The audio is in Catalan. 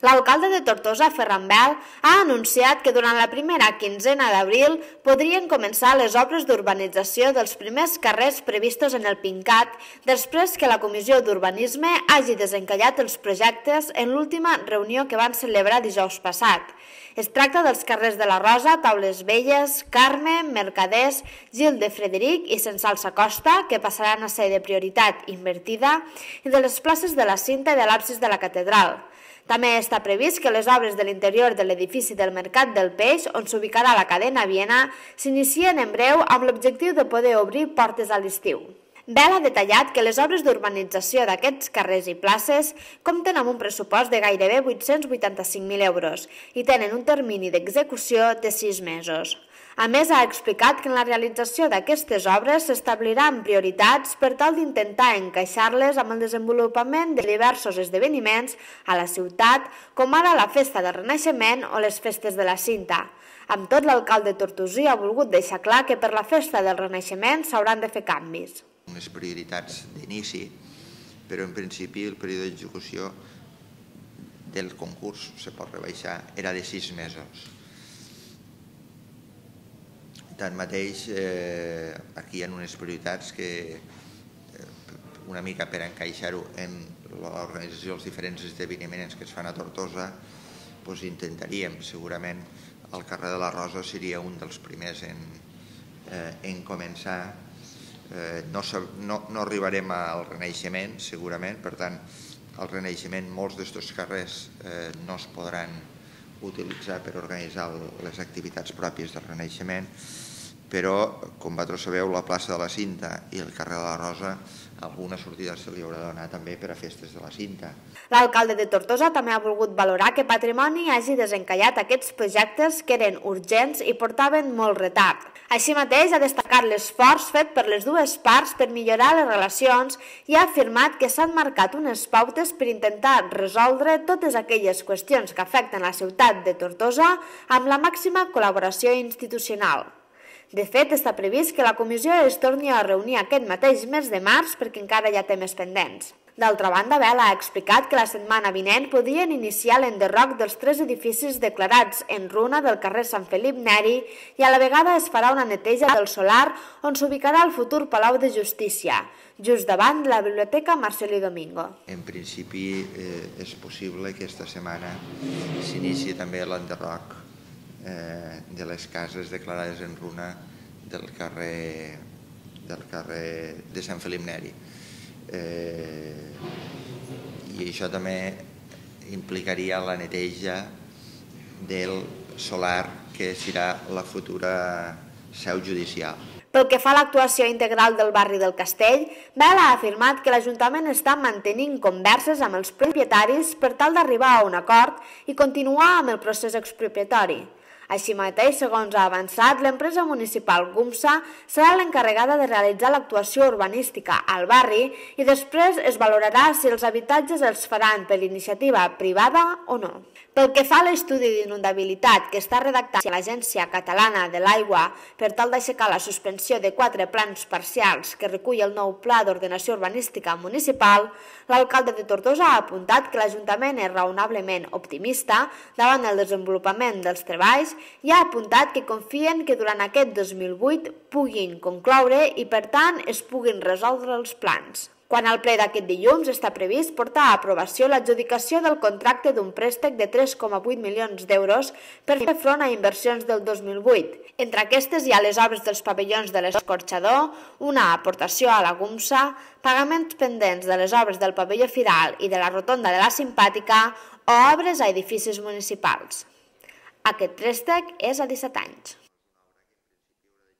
L'alcalde de Tortosa, Ferran Bel, ha anunciat que durant la primera quinzena d'abril podrien començar les obres d'urbanització dels primers carrers previstos en el PINCAT després que la Comissió d'Urbanisme hagi desencallat els projectes en l'última reunió que van celebrar dijous passat. Es tracta dels carrers de la Rosa, Taules Velles, Carme, Mercaders, Gil de Frederic i Censals Acosta, que passaran a ser de prioritat invertida, i de les places de la Cinta i de l'absis de la Catedral. També està previst que les obres de l'interior de l'edifici del Mercat del Peix, on s'ubicarà la cadena Viena, s'inicien en breu amb l'objectiu de poder obrir portes a l'estiu. Bel ha detallat que les obres d'urbanització d'aquests carrers i places compten amb un pressupost de gairebé 885.000 euros i tenen un termini d'execució de 6 mesos. A més, ha explicat que en la realització d'aquestes obres s'establiran prioritats per tal d'intentar encaixar-les amb el desenvolupament de diversos esdeveniments a la ciutat, com ara la Festa del Renaixement o les Festes de la Cinta. Amb tot, l'alcalde tortosí ha volgut deixar clar que per la Festa del Renaixement s'hauran de fer canvis. Unes prioritats d'inici, però en principi el període d'execució del concurs, se pot rebaixar, era de 6 mesos. Tanmateix, aquí hi ha unes prioritats que, una mica per encaixar-ho en l'organització dels diferents esdeveniments que es fan a Tortosa, intentaríem, segurament, el carrer de la Rosa seria un dels primers en començar. No arribarem al Renaixement, segurament, per tant, al Renaixement molts d'estos carrers no es podran utilitzar per organitzar les activitats pròpies del Renaixement, però, com vosaltres sabeu, la plaça de la Cinta i el carrer de la Rosa, alguna sortida se li haurà de donar també per a festes de la Cinta. L'alcalde de Tortosa també ha volgut valorar que Patrimoni hagi desencallat aquests projectes que eren urgents i portaven molt retard. Així mateix, ha destacat l'esforç fet per les dues parts per millorar les relacions i ha afirmat que s'han marcat unes pautes per intentar resoldre totes aquelles qüestions que afecten la ciutat de Tortosa amb la màxima col·laboració institucional. De fet, està previst que la comissió es torni a reunir aquest mateix mes de març perquè encara hi ha temes pendents. D'altra banda, Bel ha explicat que la setmana vinent podrien iniciar l'enderroc dels 3 edificis declarats en runa del carrer Sant Felip Neri i a la vegada es farà una neteja del solar on s'ubicarà el futur Palau de Justícia, just davant de la Biblioteca Marcel·lí Domingo. En principi és possible que aquesta setmana s'inici també l'enderroc de les cases declarades en runa del carrer de Sant Felip Neri. I això també implicaria la neteja del solar que serà la futura seu judicial. Pel que fa a l'actuació integral del barri del Castell, Bel ha afirmat que l'Ajuntament està mantenint converses amb els propietaris per tal d'arribar a un acord i continuar amb el procés expropiatori. Així mateix, segons ha avançat, l'empresa municipal GUMSA serà l'encarregada de realitzar l'actuació urbanística al barri i després es valorarà si els habitatges els faran per iniciativa privada o no. Pel que fa a l'estudi d'inundabilitat que està redactant l'Agència Catalana de l'Aigua per tal d'aixecar la suspensió de 4 plans parcials que recull el nou Pla d'Ordenació Urbanística Municipal, l'alcalde de Tortosa ha apuntat que l'Ajuntament és raonablement optimista davant el desenvolupament dels treballs i ha apuntat que confien que durant aquest 2008 puguin concloure i, per tant, es puguin resoldre els plans. Quan al ple d'aquest dilluns està previst portar a aprovació l'adjudicació del contracte d'un préstec de 3,8 milions d'euros per fer front a inversions del 2008. Entre aquestes hi ha les obres dels pavellons de l'Escorxador, una aportació a la GUMSA, pagaments pendents de les obres del pavelló Firal i de la rotonda de la Simpàtica o obres a edificis municipals. Aquest préstec és a 17 anys.